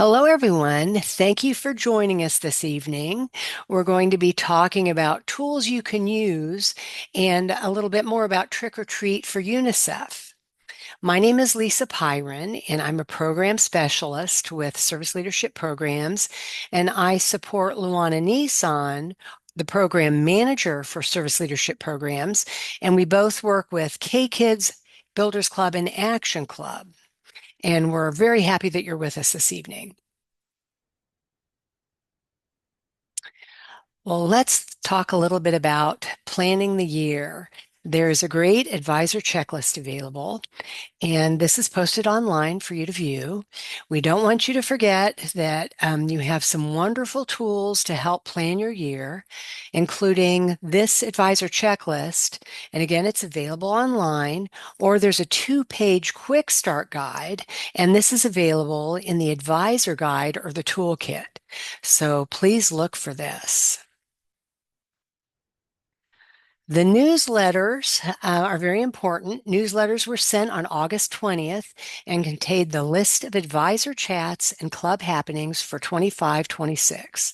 Hello, everyone. Thank you for joining us this evening. We're going to be talking about tools you can use and a little bit more about Trick or Treat for UNICEF. My name is Lisa Pyron, and I'm a program specialist with Service Leadership Programs, and I support Luana Nissan, the program manager for Service Leadership Programs, and we both work with K-Kids, Builders Club, and Action Club. And we're very happy that you're with us this evening. Well, let's talk a little bit about planning the year. There's a great advisor checklist available, and this is posted online for you to view. We don't want you to forget that you have some wonderful tools to help plan your year, including this advisor checklist. And again, it's available online, or there's a two-page quick start guide, and this is available in the advisor guide or the toolkit. So please look for this. The newsletters are very important. Newsletters were sent on August 20th and contained the list of advisor chats and club happenings for 25-26.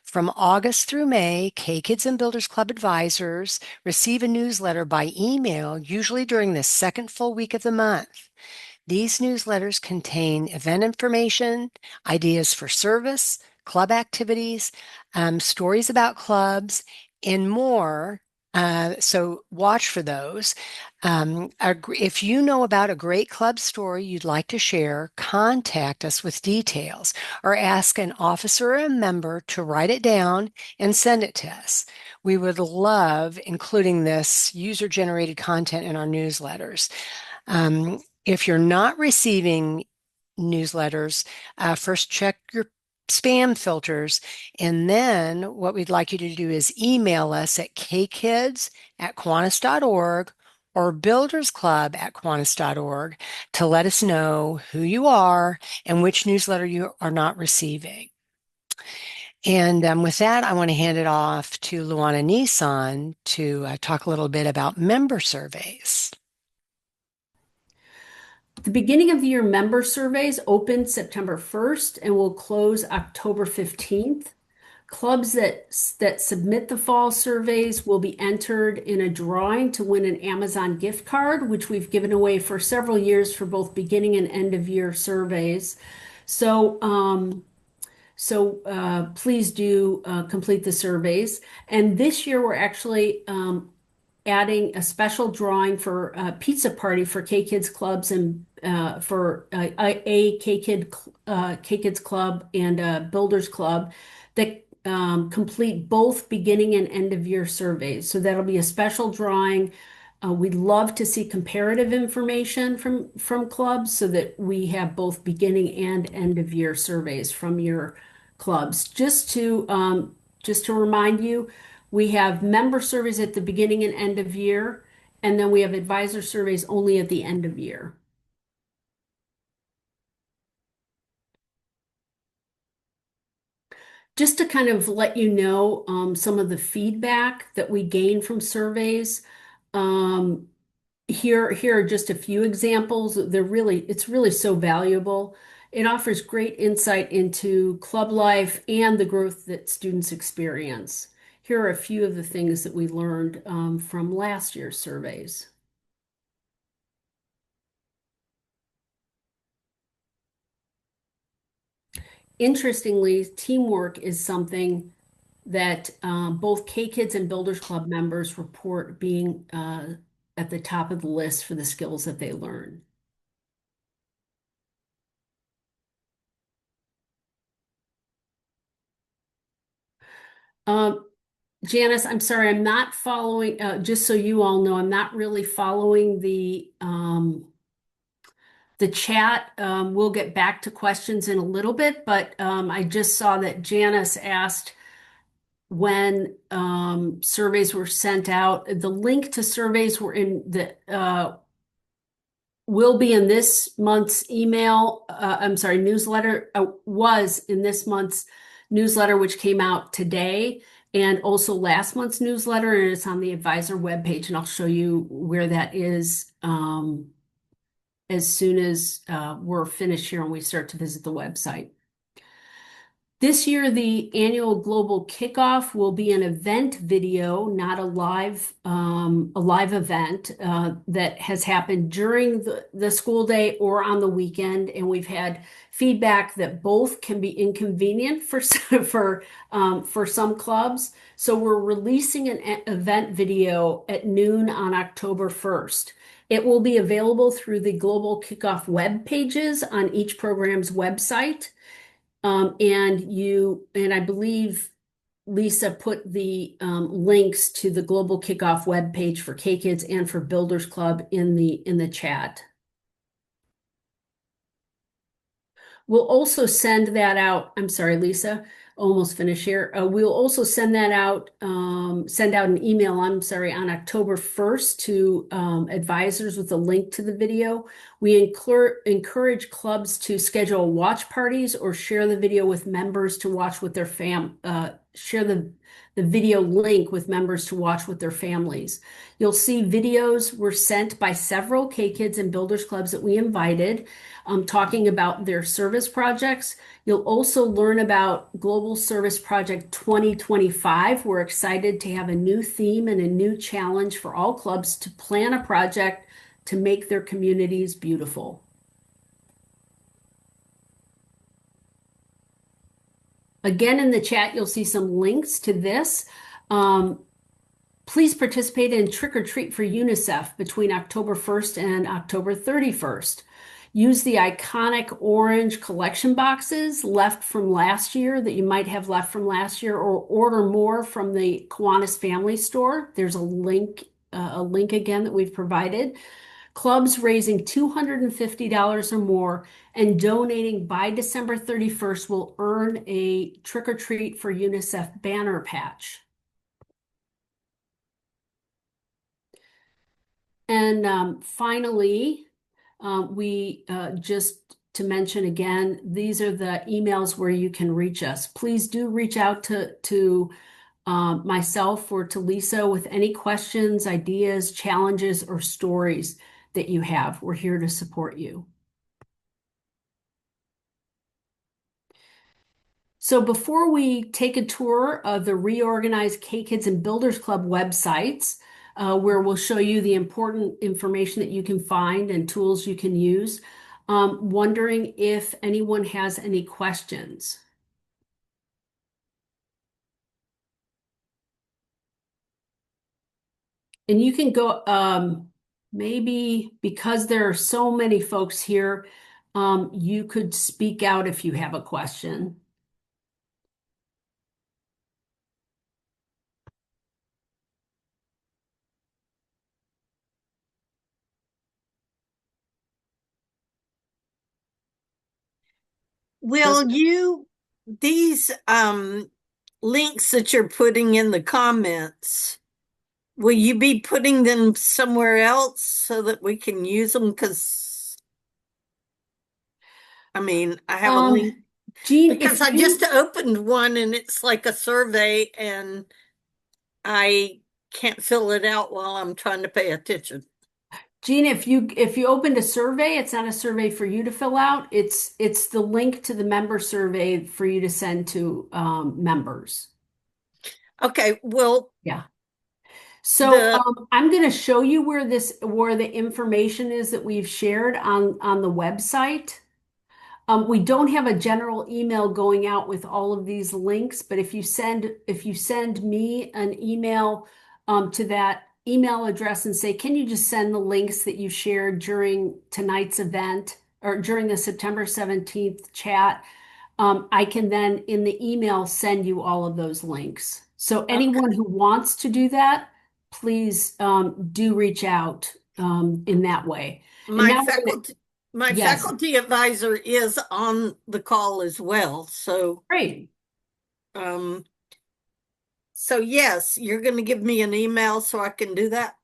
From August through May, K-Kids and Builders Club advisors receive a newsletter by email, usually during the second full week of the month. These newsletters contain event information, ideas for service, club activities, stories about clubs, and more. So watch for those. If you know about a great club story you'd like to share, contact us with details or ask an officer or a member to write it down and send it to us. We would love including this user-generated content in our newsletters. If you're not receiving newsletters, first check your spam filters. And then what we'd like you to do is email us at kkids@kiwanis.org or buildersclub@kiwanis.org to let us know who you are and which newsletter you are not receiving. And with that, I want to hand it off to Luana Nissan to talk a little bit about member surveys. The beginning of the year member surveys open September 1st and will close October 15th. Clubs that submit the fall surveys will be entered in a drawing to win an Amazon gift card, which we've given away for several years for both beginning and end of year surveys. So please do complete the surveys. And this year we're actually adding a special drawing for a pizza party for K-Kids clubs and for a K-Kids club and a Builders Club that complete both beginning and end of year surveys. So that'll be a special drawing. We'd love to see comparative information from clubs so that we have both beginning and end of year surveys from your clubs. Just to remind you, we have member surveys at the beginning and end of year, and then we have advisor surveys only at the end of year. Just to kind of let you know some of the feedback that we gain from surveys. Um, here are just a few examples. It's really so valuable. It offers great insight into club life and the growth that students experience. Here are a few of the things that we learned from last year's surveys. Interestingly, teamwork is something that both K-Kids and Builders Club members report being at the top of the list for the skills that they learn. Um, Janice, I'm sorry, I'm not following, just so you all know, I'm not really following the chat. We'll get back to questions in a little bit, but I just saw that Janice asked when surveys were sent out. The link to surveys were in the will be in this month's newsletter, was in this month's newsletter, which came out today, and also last month's newsletter, and it's on the advisor webpage, and I'll show you where that is as soon as we're finished here and we start to visit the website. This year, the annual global kickoff will be an event video, not a live event that has happened during the school day or on the weekend. And we've had feedback that both can be inconvenient for for some clubs. So we're releasing an event video at noon on October 1st. It will be available through the global kickoff web pages on each program's website. And I believe Lisa put the links to the Global Kickoff webpage for K-Kids and for Builders Club in the chat. We'll also send that out. I'm sorry, Lisa, almost finished here. We'll also send that out, send out an email, I'm sorry, on October 1st to advisors with a link to the video. We encourage clubs to schedule watch parties or share the video with members to watch with their share the video link with members to watch with their families. You'll see videos were sent by several K-Kids and Builders Clubs that we invited, talking about their service projects. You'll also learn about Global Service Project 2025. We're excited to have a new theme and a new challenge for all clubs to plan a project to make their communities beautiful. Again, in the chat, you'll see some links to this. Please participate in Trick or Treat for UNICEF between October 1st and October 31st. Use the iconic orange collection boxes left from last year that you might have left from last year, or order more from the Kiwanis Family Store. There's a link again that we've provided. Clubs raising $250 or more and donating by December 31st will earn a Trick or Treat for UNICEF banner patch. And finally, we just to mention again, these are the emails where you can reach us. Please do reach out to myself or to Lisa with any questions, ideas, challenges, or stories that you have. We're here to support you. So before we take a tour of the reorganized K-Kids and Builders Club websites, where we'll show you the important information that you can find and tools you can use, wondering if anyone has any questions. And you can go, maybe because there are so many folks here, you could speak out if you have a question. Will you, these links that you're putting in the comments, will you be putting them somewhere else so that we can use them? Because, I mean, I have a link Jean, because I just opened one and it's like a survey and I can't fill it out while I'm trying to pay attention. Jean, if you opened a survey, it's not a survey for you to fill out. It's the link to the member survey for you to send to members. Okay, well, Yeah. So I'm going to show you where the information is that we've shared on the website. We don't have a general email going out with all of these links, but if you send me an email to that email address and say, can you just send the links that you shared during tonight's event or during the September 17th chat, I can then in the email send you all of those links. So anyone who wants to do that, please do reach out in that way. my Yes, faculty advisor is on the call as well. So great. um so yes, you're going to give me an email so I can do that.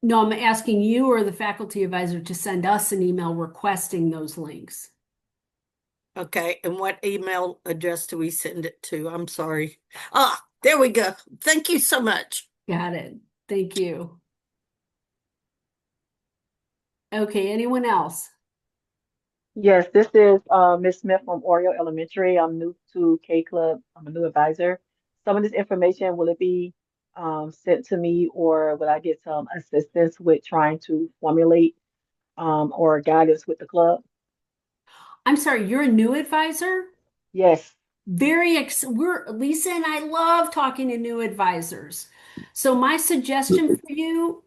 No, I'm asking you or the faculty advisor to send us an email requesting those links. Okay, and what email address do we send it to? I'm sorry. Ah, there we go. Thank you so much. Got it. Thank you. Okay, anyone else? Yes, this is Miss Smith from Oriole Elementary. I'm new to K Club. I'm a new advisor. Some of this information, will it be sent to me, or will I get some assistance with trying to formulate or guidance with the club? I'm sorry, you're a new advisor? Yes. We're Lisa and I love talking to new advisors. So my suggestion for you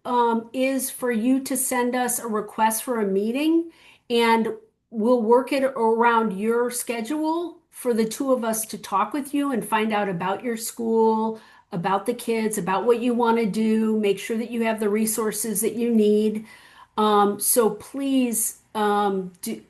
is for you to send us a request for a meeting, and we'll work it around your schedule for the two of us to talk with you and find out about your school, about the kids, about what you want to do, make sure that you have the resources that you need. So please,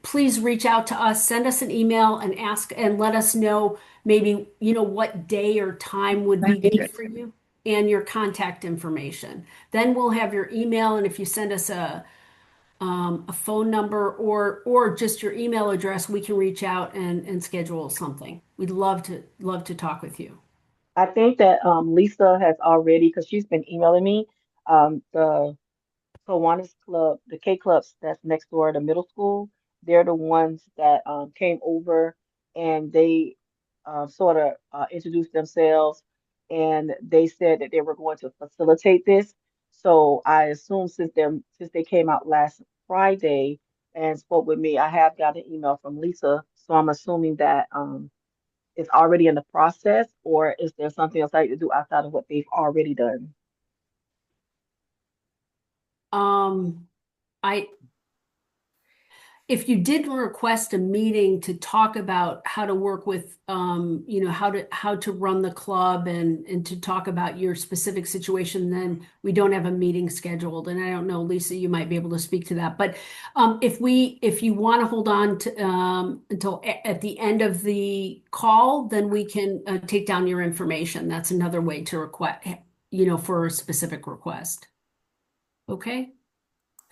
please reach out to us, send us an email and ask and let us know maybe, what day or time would be good for you and your contact information. Then we'll have your email, and if you send us a phone number or just your email address, we can reach out and schedule something. We'd love to talk with you. I think that Lisa has already, because she's been emailing me, the Kiwanis Club, the K clubs that's next door to middle school, they're the ones that came over and they sort of introduced themselves and they said that they were going to facilitate this. So I assume since they came out last Friday and spoke with me, I have got an email from Lisa. So I'm assuming that it's already in the process, or is there something else I need to do outside of what they've already done? Um, I If you did request a meeting to talk about how to work with, how to run the club and to talk about your specific situation, then we don't have a meeting scheduled. And I don't know, Lisa, you might be able to speak to that. But if you want to hold on to until at the end of the call, then we can take down your information. That's another way to request, for a specific request. Okay.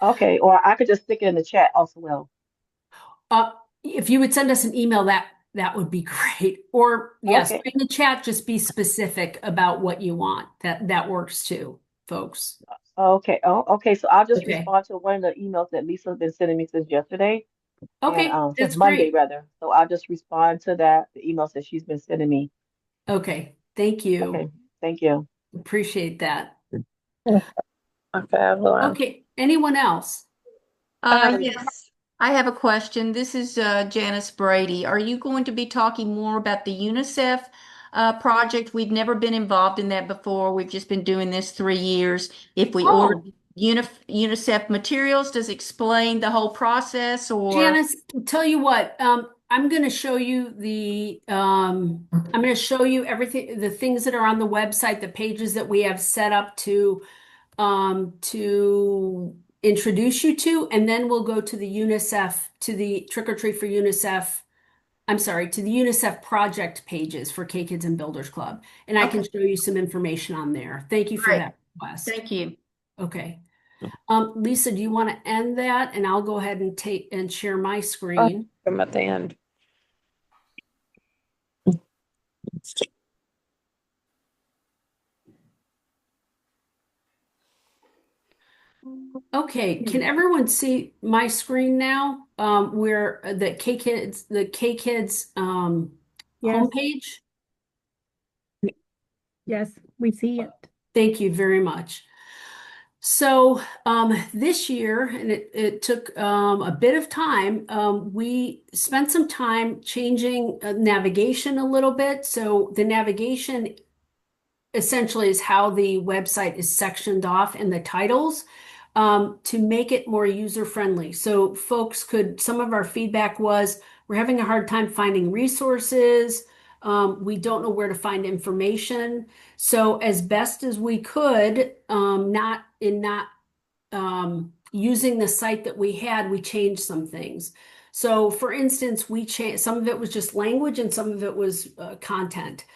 Okay, or I could just stick it in the chat also. Well, Uh, if you would send us an email, that would be great. Or yes, okay. in the chat, just be specific about what you want. That works too, folks. Okay. Oh, okay. So I'll just Okay. respond to one of the emails that Lisa's been sending me since yesterday and Okay, since that's Monday great. rather. So I'll just respond to that, the emails that she's been sending me. Okay, thank you. Okay. Thank you. Appreciate that. Okay, hold on. Okay, anyone else? Yes, I have a question. This is Janice Brady. Are you going to be talking more about the UNICEF project? We've never been involved in that before. We've just been doing this 3 years. If we order Oh, UNICEF materials, does it explain the whole process or? Janice, tell you what, I'm going to show you everything, the things that are on the website, the pages that we have set up to introduce you to, and then we'll go to the UNICEF, to the Trick or Treat for UNICEF. I'm sorry, to the UNICEF project pages for K Kids and Builders Club, and I can Okay, show you some information on there. Thank you for great. that request. Thank you. Okay. Lisa, do you want to end that? And I'll go ahead and take and share my Oh, screen. I'm at the end. Okay, can everyone see my screen now? Where the K Kids Yes, homepage? yes, we see it. Thank you very much. So this year, and it took a bit of time, we spent some time changing navigation a little bit. So the navigation essentially is how the website is sectioned off in the titles to make it more user friendly. So some of our feedback was we're having a hard time finding resources. We don't know where to find information. So as best as we could, not using the site that we had, we changed some things. So, for instance, we changed some of it was just language and some of it was content.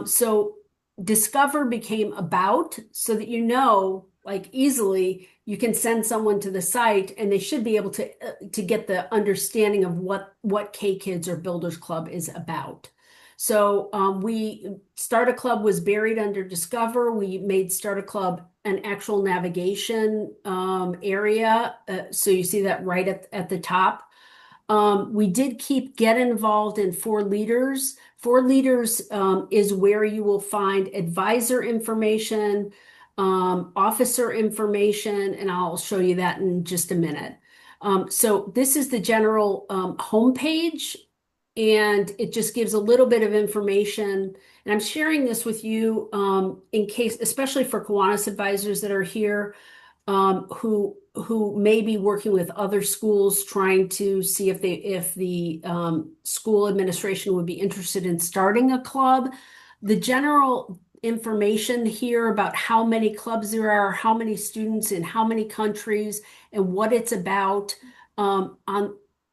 So, discover became about so that like easily, you can send someone to the site and they should be able to get the understanding of what K Kids or Builders Club is about. So we Start a Club was buried under Discover. We made Start a Club an actual navigation area. So you see that right at the top. We did keep get involved in 4 leaders. 4 leaders is where you will find advisor information, officer information, and I'll show you that in just a minute. So this is the general homepage, and it just gives a little bit of information. And I'm sharing this with you in case, especially for Kiwanis advisors that are here, who may be working with other schools trying to see if the school administration would be interested in starting a club. The general information here about how many clubs there are, how many students in how many countries, and what it's about,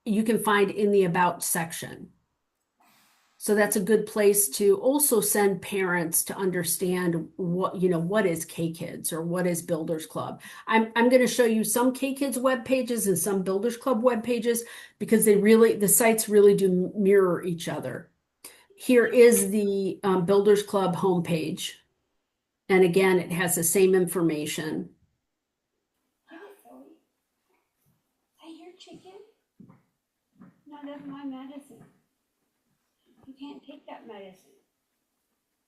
you can find in the About section. So that's a good place to also send parents to understand what is K-Kids or what is Builders Club. I'm going to show you some K-Kids web pages and some Builders Club web pages because the sites really do mirror each other. Here is the Builders Club homepage. And again, it has the same information. Hey, your chicken? None of my medicine. You can't take that medicine.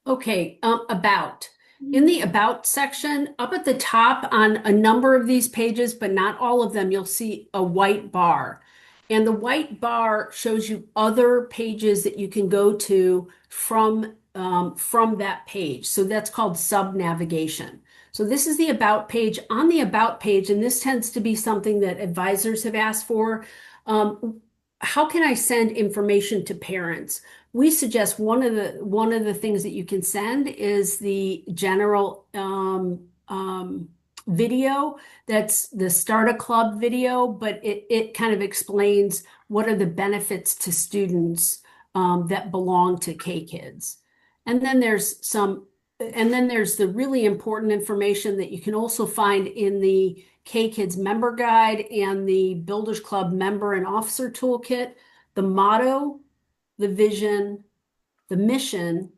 Okay, About. In the About section, up at the top on a number of these pages, but not all of them, you'll see a white bar. And the white bar shows you other pages that you can go to from that page. So that's called sub-navigation. So this is the About page. On the About page, and this tends to be something that advisors have asked for, how can I send information to parents? We suggest one of the things that you can send is the general video. That's the Start a Club video, but it kind of explains what are the benefits to students that belong to K-Kids. And then there's the really important information that you can also find in the K-Kids member guide and the Builders Club member and officer toolkit, the motto, the vision, the mission,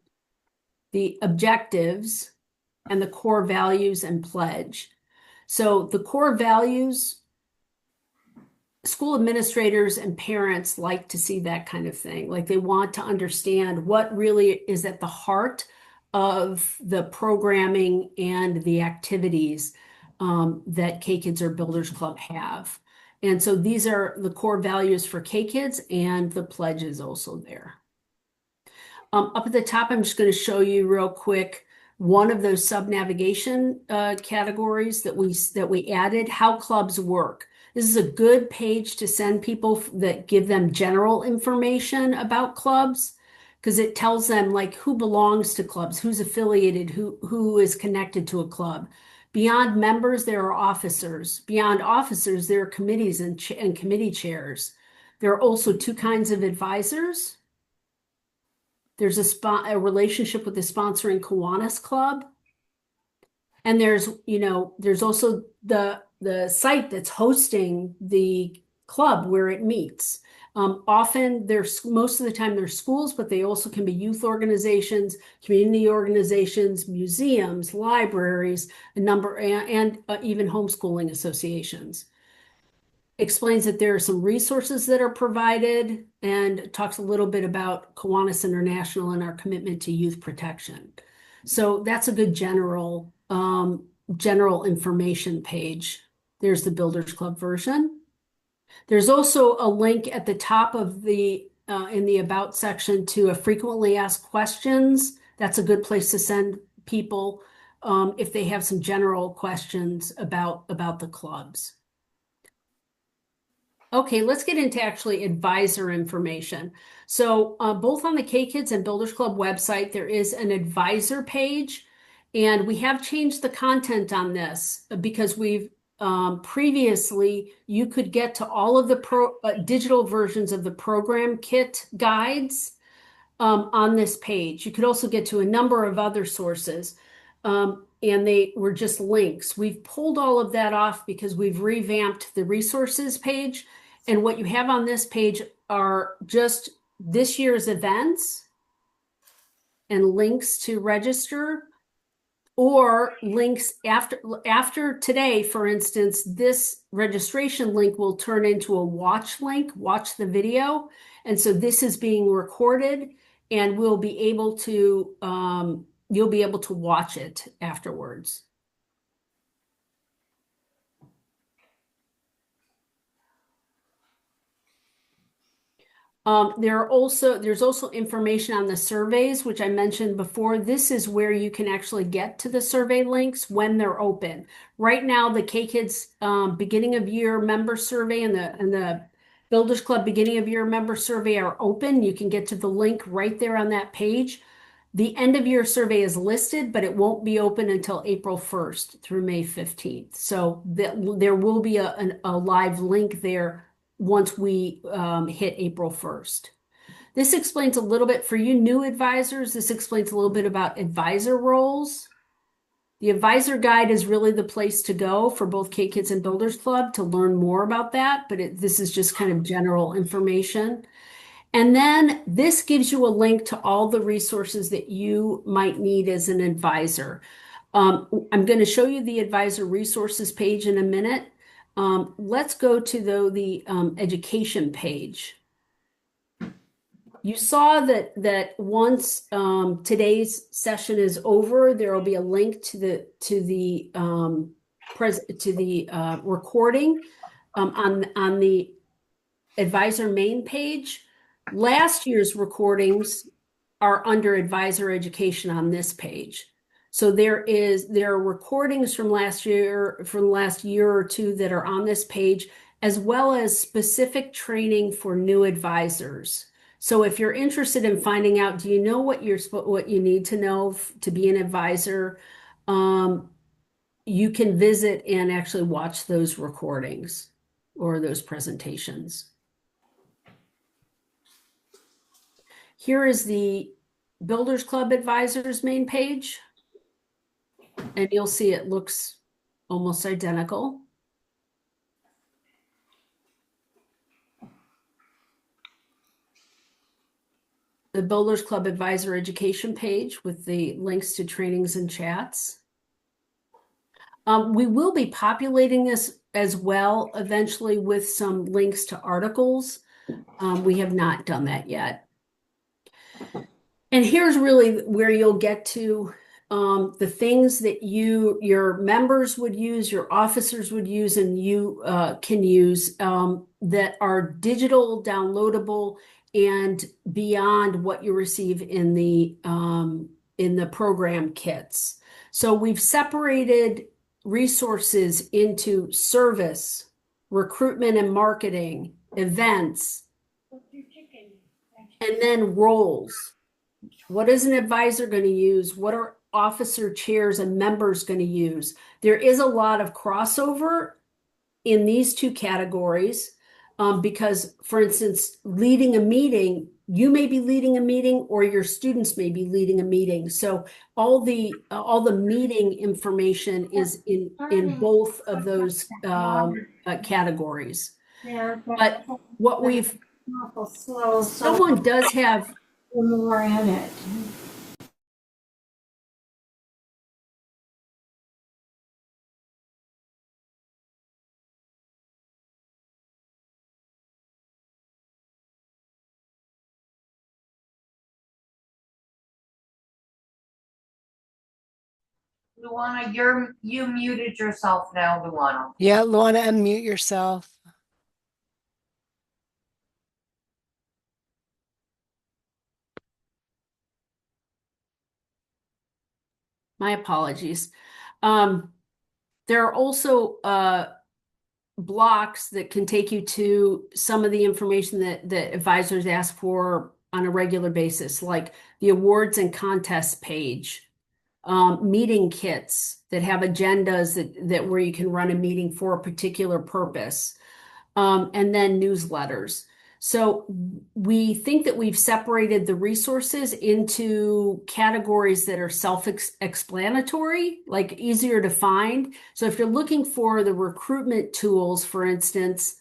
the objectives, and the core values and pledge. So the core values, school administrators and parents like to see that kind of thing. Like they want to understand what really is at the heart of the programming and the activities that K-Kids or Builders Club have. And so these are the core values for K-Kids, and the pledge is also there. Up at the top, I'm just going to show you real quick one of those sub-navigation categories that we added, how clubs work. This is a good page to send people that give them general information about clubs, because it tells them like who belongs to clubs, who's affiliated, who is connected to a club. Beyond members, there are officers. Beyond officers, there are committees and committee chairs. There are also 2 kinds of advisors. There's a relationship with the sponsoring Kiwanis Club. And there's also the site that's hosting the club where it meets. Often most of the time they're schools, but they also can be youth organizations, community organizations, museums, libraries, and even homeschooling associations. Explains that there are some resources that are provided and talks a little bit about Kiwanis International and our commitment to youth protection. So that's a good general information page. There's the Builders Club version. There's also a link at the top of in the About section to a frequently asked questions. That's a good place to send people if they have some general questions about the clubs. Okay, let's get into actually advisor information. So both on the K-Kids and Builders Club website, there is an advisor page, and we have changed the content on this because we've previously, you could get to all of the digital versions of the program kit guides on this page. You could also get to a number of other sources, and they were just links. We've pulled all of that off because we've revamped the resources page. And what you have on this page are just this year's events and links to register. or links after today, for instance, this registration link will turn into a watch link, watch the video. And so this is being recorded and we'll be able to, you'll be able to watch it afterwards. There's also information on the surveys, which I mentioned before. This is where you can actually get to the survey links when they're open. Right now, the K-Kids beginning of year member survey and the Builders Club beginning of year member survey are open. You can get to the link right there on that page. The end of year survey is listed, but it won't be open until April 1st through May 15th. So there will be a live link there once we hit April 1st. This explains a little bit for you new advisors. This explains a little bit about advisor roles. The advisor guide is really the place to go for both K-Kids and Builders Club to learn more about that, but this is just kind of general information. And then this gives you a link to all the resources that you might need as an advisor. I'm going to show you the advisor resources page in a minute. Let's go to the education page. You saw that once today's session is over, there will be a link to the recording on the advisor main page. Last year's recordings are under advisor education on this page. So there are recordings from last year or two that are on this page, as well as specific training for new advisors. So if you're interested in finding out, do you know what you need to know to be an advisor? You can visit and actually watch those recordings or those presentations. Here is the Builders Club Advisors main page. And you'll see it looks almost identical. The Builders Club Advisor Education page with the links to trainings and chats. We will be populating this as well eventually with some links to articles. We have not done that yet. And here's really where you'll get to the things that your members would use, your officers would use, and you can use that are digital, downloadable, and beyond what you receive in the program kits. So we've separated resources into service, recruitment and marketing, events, and then roles. What is an advisor going to use? What are officer chairs and members going to use? There is a lot of crossover in these two categories because, for instance, leading a meeting, you may be leading a meeting or your students may be leading a meeting. So all the meeting information is in both of those categories. But what someone does have more in it. Luana, you muted yourself now, Luana. Yeah, Luana, unmute yourself. My apologies. There are also blocks that can take you to some of the information that advisors ask for on a regular basis, like the awards and contests page, meeting kits that have agendas that where you can run a meeting for a particular purpose, and then newsletters. So we think that we've separated the resources into categories that are self-explanatory, like easier to find. So if you're looking for the recruitment tools, for instance,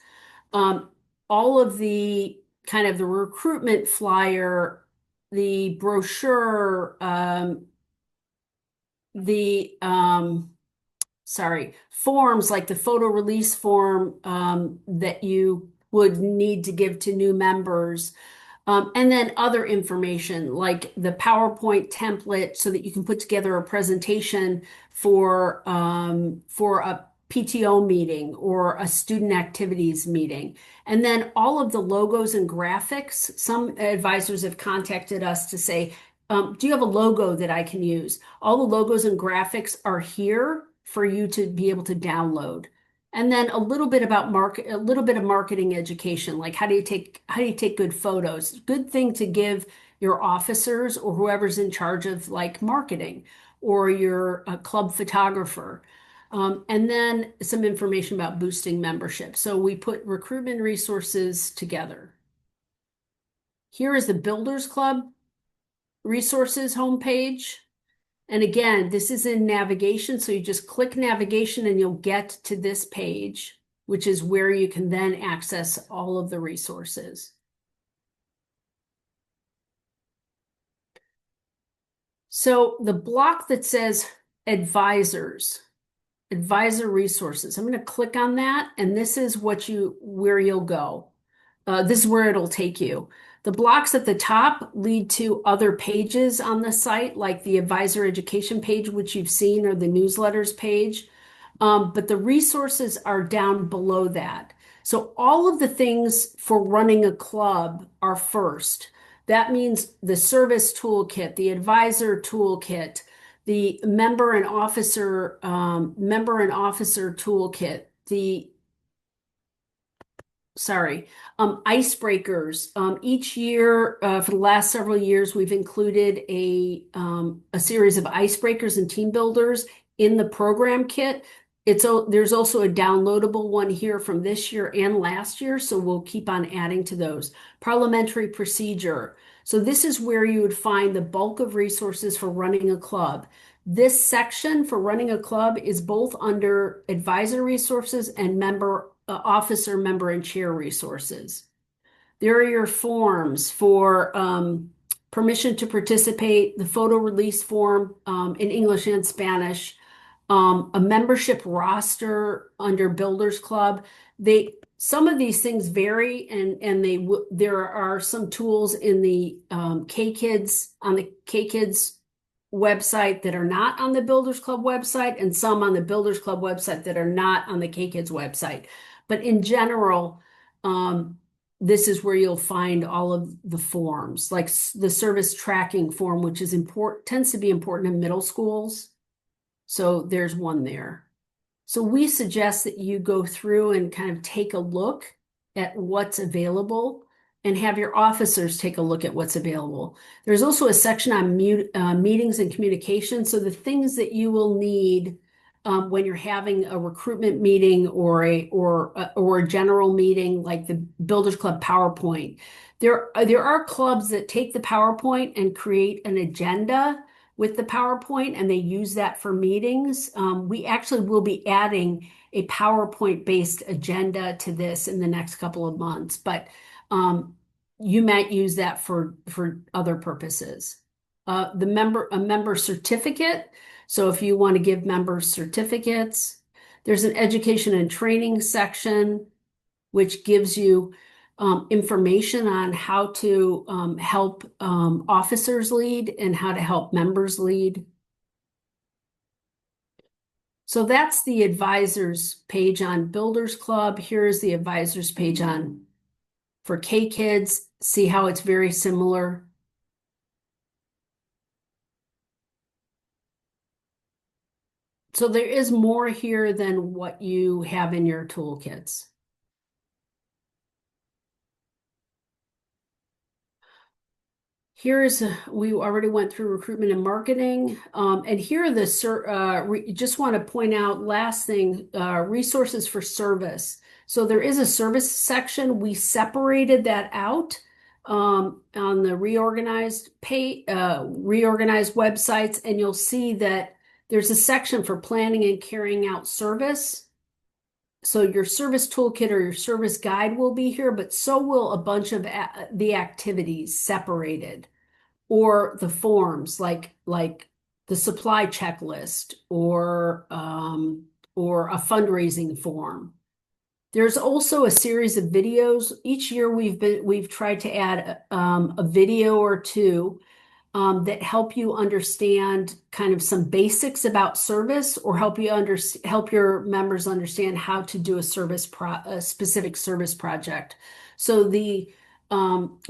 all of the kind of the recruitment flyer, the brochure, the forms like the photo release form that you would need to give to new members. And then other information like the PowerPoint template so that you can put together a presentation for a PTO meeting or a student activities meeting. And then all of the logos and graphics. Some advisors have contacted us to say, do you have a logo that I can use? All the logos and graphics are here for you to be able to download. And then a little bit about a little bit of marketing education, like how do you take good photos? Good thing to give your officers or whoever's in charge of like marketing or your club photographer. And then some information about boosting membership. So we put recruitment resources together. Here is the Builders Club resources homepage. And again, this is in navigation, so you just click navigation and you'll get to this page, which is where you can then access all of the resources. So the block that says advisors, advisor resources, I'm going to click on that, and this is where you'll go. This is where it'll take you. The blocks at the top lead to other pages on the site, like the advisor education page, which you've seen, or the newsletters page. But the resources are down below that. So all of the things for running a club are first. That means the service toolkit, the advisor toolkit, the member and officer toolkit, icebreakers. Each year, for the last several years, we've included a series of icebreakers and team builders in the program kit. There's also a downloadable one here from this year and last year, so we'll keep on adding to those. Parliamentary procedure. So this is where you would find the bulk of resources for running a club. This section for running a club is both under advisor resources and officer, member, and chair resources. There are your forms for permission to participate, the photo release form in English and Spanish, a membership roster under Builders Club. Some of these things vary, and there are some tools in the K-Kids website that are not on the Builders Club website, and some on the Builders Club website that are not on the K-Kids website. But in general, this is where you'll find all of the forms, like the service tracking form, which is tends to be important in middle schools. So there's one there. So we suggest that you go through and kind of take a look at what's available and have your officers take a look at what's available. There's also a section on meetings and communication. So the things that you will need when you're having a recruitment meeting or a general meeting, like the Builders Club PowerPoint. There are clubs that take the PowerPoint and create an agenda with the PowerPoint, and they use that for meetings. We actually will be adding a PowerPoint-based agenda to this in the next couple of months, but you might use that for other purposes. A member certificate. So if you want to give members certificates, there's an education and training section, which gives you information on how to help officers lead and how to help members lead. So that's the advisors page on Builders Club. Here's the advisors page for K-Kids. See how it's very similar. So there is more here than what you have in your toolkits. We already went through recruitment and marketing. And here are just want to point out last thing, resources for service. So there is a service section. We separated that out on the reorganized websites, and you'll see that there's a section for planning and carrying out service. So your service toolkit or your service guide will be here, but so will a bunch of the activities separated, or the forms like the the supply checklist or a fundraising form. There's also a series of videos. Each year we've tried to add a video or two that help you understand kind of some basics about service, or help your members understand how to do a specific service project. So the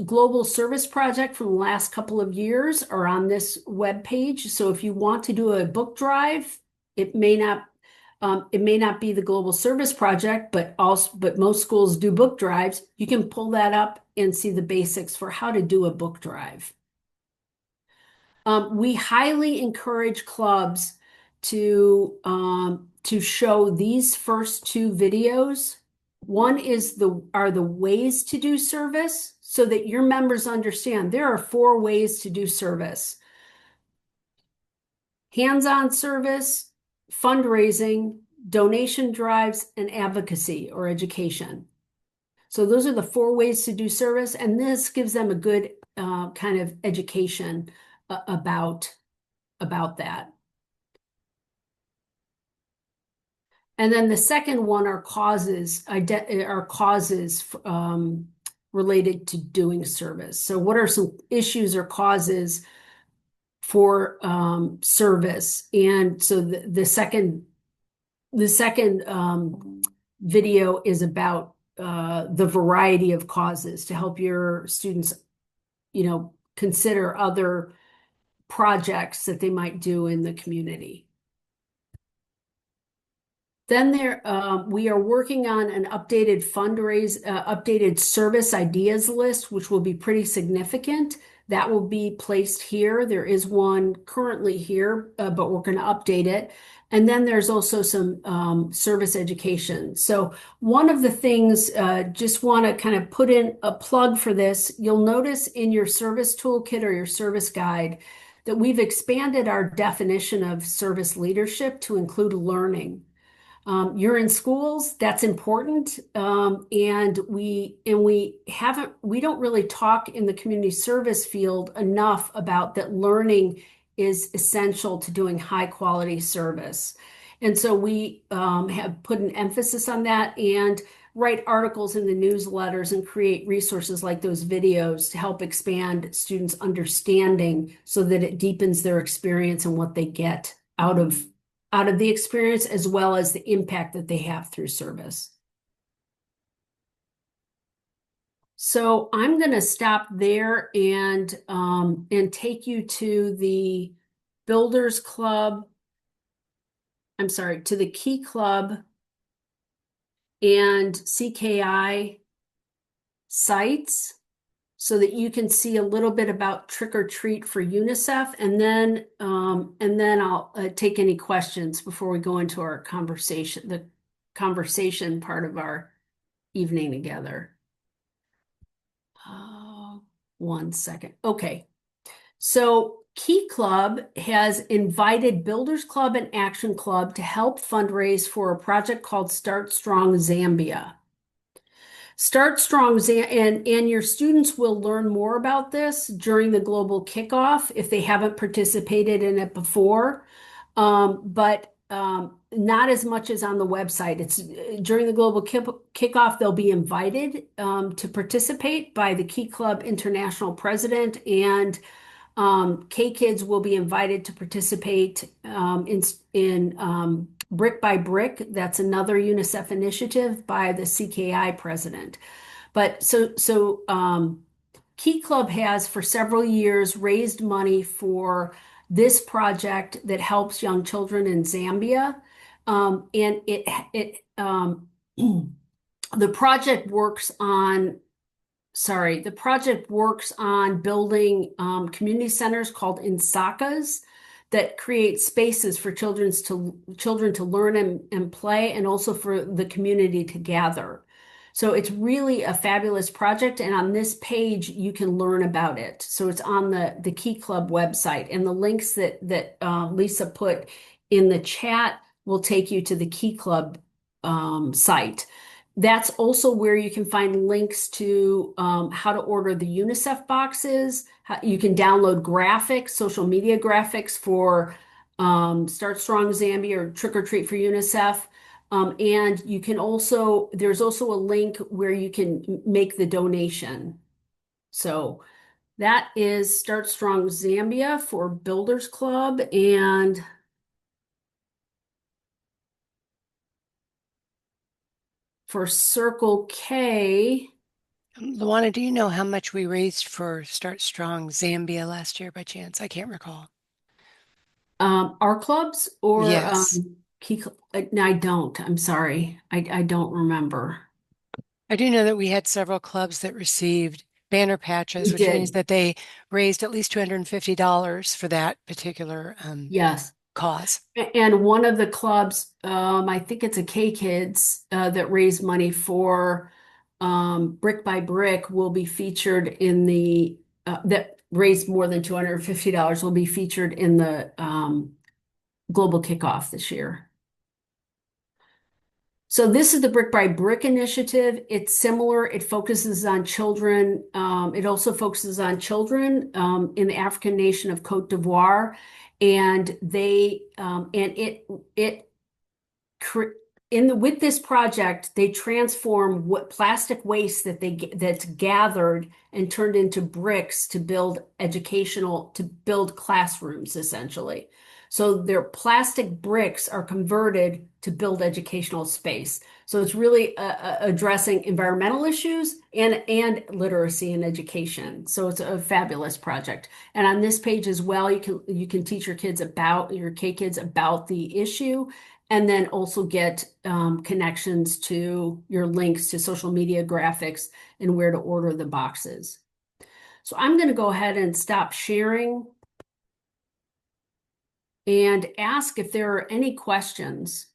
global service project from the last couple of years are on this web page. So if you want to do a book drive, it may not be the global service project, but most schools do book drives. You can pull that up and see the basics for how to do a book drive. We highly encourage clubs to show these first two videos. One is are the ways to do service, so that your members understand there are 4 ways to do service: hands-on service, fundraising, donation drives, and advocacy or education. So those are the 4 ways to do service, and this gives them a good kind of education about that. And then the second one are causes related to doing service. So what are some issues or causes for service? And so the second video is about the variety of causes to help your students, consider other projects that they might do in the community. Then we are working on an updated service ideas list, which will be pretty significant. That will be placed here. There is one currently here, but we're going to update it. And then there's also some service education. So one of the things, just want to kind of put in a plug for this. You'll notice in your service toolkit or your service guide that we've expanded our definition of service leadership to include learning. You're in schools, that's important. And we don't really talk in the community service field enough about that learning is essential to doing high quality service. And so we have put an emphasis on that and write articles in the newsletters and create resources like those videos to help expand students' understanding so that it deepens their experience and what they get out of the experience, as well as the impact that they have through service. So I'm going to stop there and take you to the Builders Club. I'm sorry, to the Key Club and CKI sites, so that you can see a little bit about Trick or Treat for UNICEF, and then I'll take any questions before we go into our conversation, the conversation part of our evening together. 1 second. Okay. So Key Club has invited Builders Club and Action Club to help fundraise for a project called Start Strong Zambia. Start Strong, and your students will learn more about this during the global kickoff if they haven't participated in it before, but not as much as on the website. It's during the global kickoff, they'll be invited to participate by the Key Club International President, and K Kids will be invited to participate in Brick by Brick. That's another UNICEF initiative by the CKI president. But so Key Club has for several years raised money for this project that helps young children in Zambia. And the project works on building community centers called Insakas that create spaces for children to learn and play, and also for the community to gather. So it's really a fabulous project, and on this page you can learn about it. So it's on the Key Club website, and the links that Lisa put in the chat will take you to the Key Club site. That's also where you can find links to how to order the UNICEF boxes. You can download graphics, social media graphics for Start Strong Zambia or Trick or Treat for UNICEF. And you can also, there's also a link where you can make the donation. So that is Start Strong Zambia for Builders Club. And for Circle K, Luana, do you know how much we raised for Start Strong Zambia last year by chance? I can't recall. our clubs or Yes. no, I don't. I'm sorry. I don't remember. I do know that we had several clubs that received banner patches, We which means did. that they raised at least $250 for that particular Yes. cause. And one of the clubs, I think it's a K Kids that raised money for Brick by Brick will be featured in the that raised more than $250 will be featured in the global kickoff this year. So this is the Brick by Brick initiative. It's similar. It focuses on children. It also focuses on children in the African nation of Cote d'Ivoire, and it with this project, they transform what plastic waste that's gathered and turned into bricks to build classrooms essentially. So their plastic bricks are converted to build educational space. So it's really addressing environmental issues and literacy and education. So it's a fabulous project. And on this page as well, you can teach your K kids about the issue, and then also get connections to your links to social media graphics and where to order the boxes. So I'm going to go ahead and stop sharing and ask if there are any questions.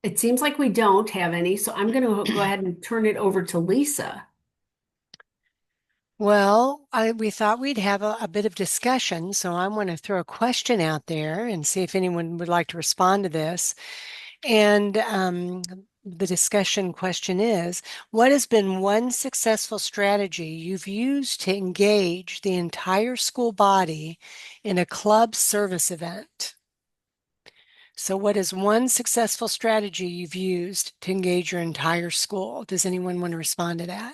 It seems like we don't have any, so I'm going to go ahead and turn it over to Lisa. Well, we thought we'd have a bit of discussion, so I'm going to throw a question out there and see if anyone would like to respond to this. And the discussion question is, what has been one successful strategy you've used to engage the entire school body in a club service event? So what is one successful strategy you've used to engage your entire school? Does anyone want to respond to that?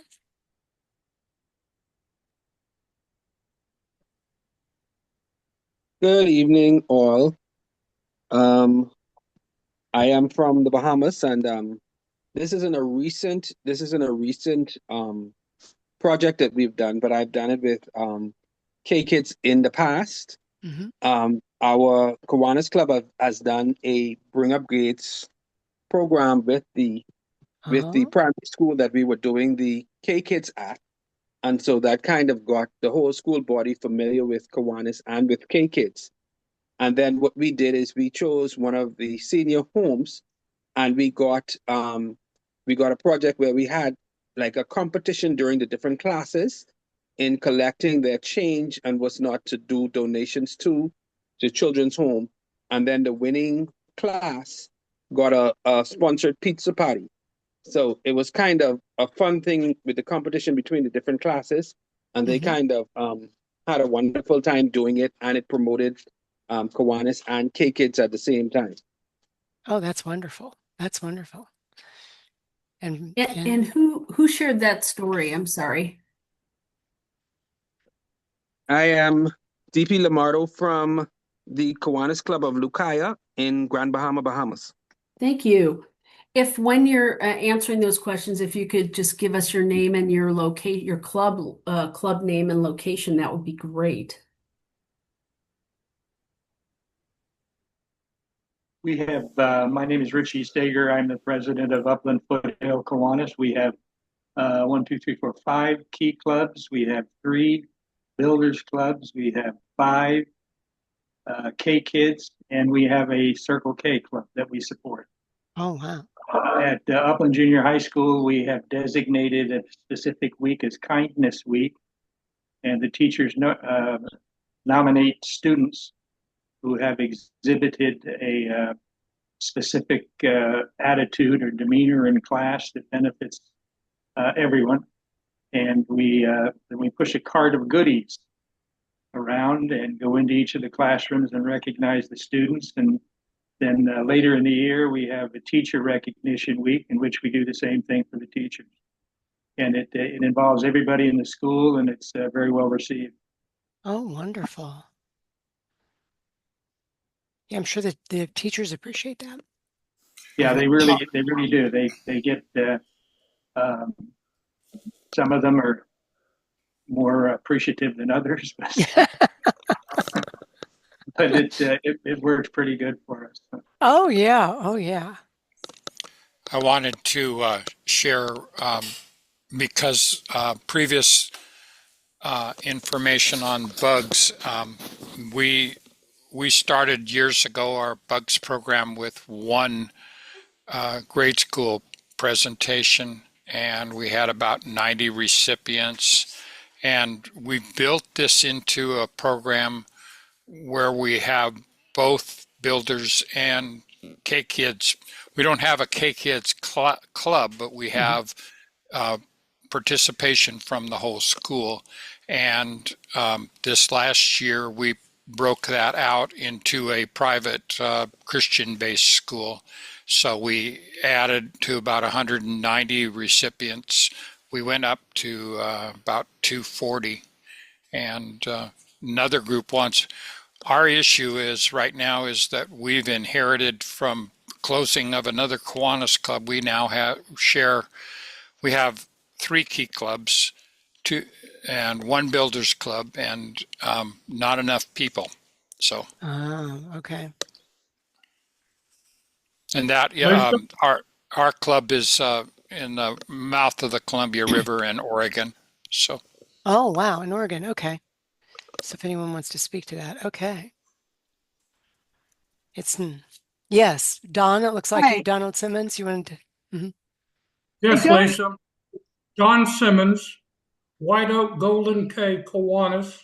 Good evening, all. Um, I am from the Bahamas, and this isn't a recent project that we've done, but I've done it with K Kids in the past. Mm-hmm. Our Kiwanis Club has done a Bring Up Grades program with the Oh, primary school that we were doing the K Kids at, and so that kind of got the whole school body familiar with Kiwanis and with K Kids. And then what we did is we chose one of the senior homes, and we got a project where we had like a competition during the different classes in collecting their change and what's not to do donations to the children's home. And then the winning class got a sponsored pizza party. So it was kind of a fun thing with the competition between the different classes, and they mm-hmm. kind of had a wonderful time doing it, and it promoted Kiwanis and K Kids at the same time. Oh, that's wonderful. That's wonderful. And And who shared that story? I'm sorry. I am DP Lamardo from the Kiwanis Club of Lucaya in Grand Bahama, Bahamas. Thank you. If when you're answering those questions, if you could just give us your name and your club name and location, that would be great. We have, my name is Richie Stager. I'm the president of Upland Foothill Kiwanis. We have 5 key clubs. We have 3 builders clubs. We have 5 K Kids, and we have a Circle K club that we support. oh, wow. At Upland Junior High School, we have designated a specific week as Kindness Week, and the teachers nominate students who have exhibited a specific attitude or demeanor in class that benefits everyone. And then we push a cart of goodies around and go into each of the classrooms and recognize the students. And then later in the year, we have a teacher recognition week in which we do the same thing for the teachers. And it involves everybody in the school, and it's very well received. Oh, wonderful. Yeah, I'm sure that the teachers appreciate that. Yeah, they really do. They get um, some of them are more appreciative than others, but it works pretty good for us. Oh, yeah. Oh, yeah. I wanted to share because previous information on bugs, we started years ago our bugs program with one grade school presentation, and we had about 90 recipients, and we built this into a program where we have both builders and K-Kids. We don't have a K-Kids club, but we have participation from the whole school. And this last year, we broke that out into a private Christian-based school. So we added to about 190 recipients. We went up to about 240. And another group wants, our issue is right now is that we've inherited from closing of another Kiwanis club. We now we have 3 key clubs, and 1 builders club, and not enough people. So. Okay. And that our club is in the mouth of the Columbia River in Oregon. So. Oh, wow, in Oregon. Okay. So if anyone wants to speak to that, okay. Yes, Don, it looks like you, Donald Simmons, you wanted to. Yes, Lisa. Don Simmons, White Oak Golden K, Kiwanis,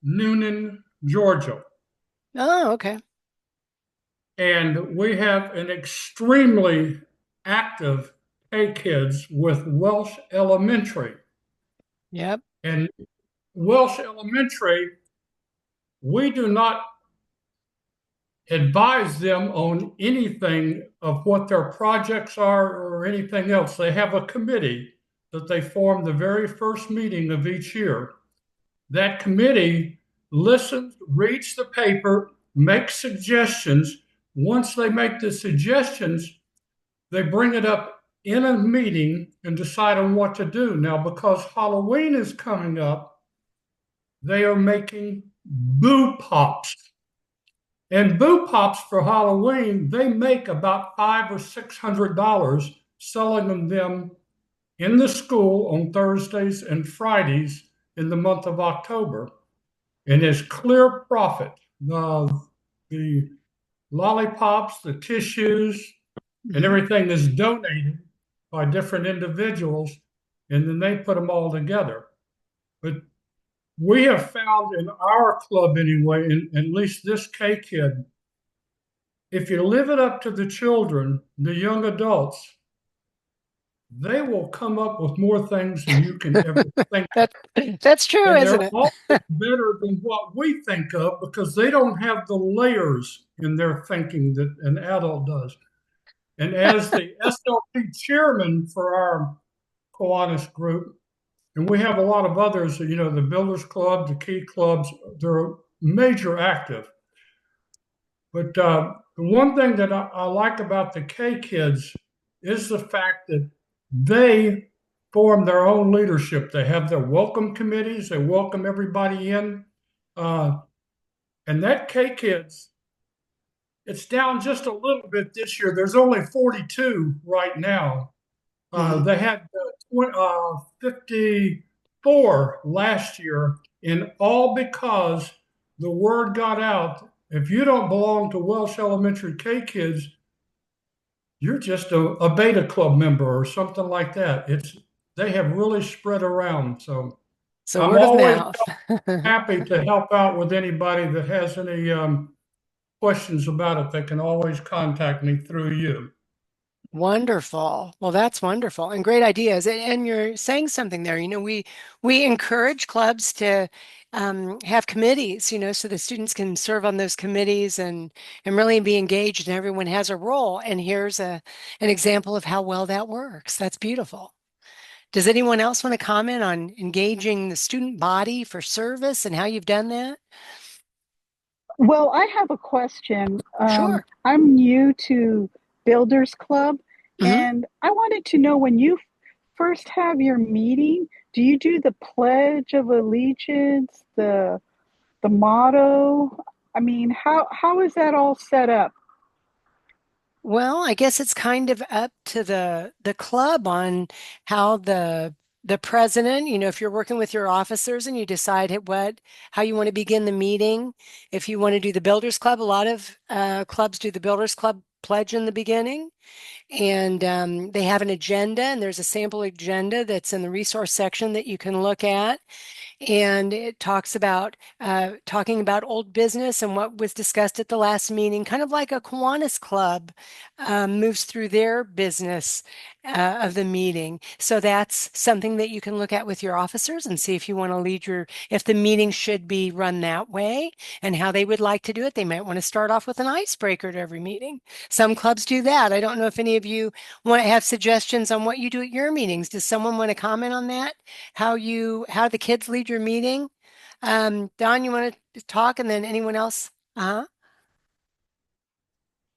Noonan, Georgia. Oh, okay. And we have an extremely active K-Kids with Welsh Elementary. Yep. And Welsh Elementary, we do not advise them on anything of what their projects are or anything else. They have a committee that they form the very first meeting of each year. That committee listens, reads the paper, makes suggestions. Once they make the suggestions, they bring it up in a meeting and decide on what to do. Now, because Halloween is coming up, they are making boo pops. And boo pops for Halloween, they make about $500 or $600 selling them in the school on Thursdays and Fridays in the month of October. And it's clear profit. The lollipops, the tissues, and everything is donated by different individuals, and then they put them all together. But we have found in our club anyway, in at least this K-Kid, if you leave it up to the children, the young adults, they will come up with more things than you can ever think of. That's true, and isn't they're it? always better than what we think of because they don't have the layers in their thinking that an adult does. And as the SLP chairman for our Kiwanis group, and we have a lot of others, you know, the Builders Club, the Key Clubs, they're major active. But the one thing that I like about the K-Kids is the fact that they form their own leadership. They have their welcome committees. They welcome everybody in. And that K-Kids, it's down just a little bit this year. There's only 42 right now. They had 54 last year, and all because the word got out. If you don't belong to Welsh Elementary K-Kids, you're just a beta club member or something like that. They have really spread around. So I'm word of always mouth. happy to help out with anybody that has any questions about it, they can always contact me through you. Wonderful. Well, that's wonderful and great ideas. And you're saying something there. We encourage clubs to have committees, so the students can serve on those committees and really be engaged, and everyone has a role. And here's an example of how well that works. That's beautiful. Does anyone else want to comment on engaging the student body for service and how you've done that? Well, I have a question. Sure. I'm new to Builders Club, Hmm. and I wanted to know when you first have your meeting, do you do the Pledge of Allegiance, the motto? I mean, how is that all set up? Well, I guess it's kind of up to the club on how the president, if you're working with your officers and you decide how you want to begin the meeting. If you want to do the Builders Club, a lot of clubs do the Builders Club pledge in the beginning, and they have an agenda, and there's a sample agenda that's in the resource section that you can look at, and it talks about talking about old business and what was discussed at the last meeting, kind of like a Kiwanis Club moves through their business of the meeting. So that's something that you can look at with your officers and see if you want to if the meeting should be run that way and how they would like to do it. They might want to start off with an icebreaker to every meeting. Some clubs do that. I don't know if any of you want to have suggestions on what you do at your meetings. Does someone want to comment on that? How the kids lead your meeting? Don, you want to talk, and then anyone else? Uh-huh.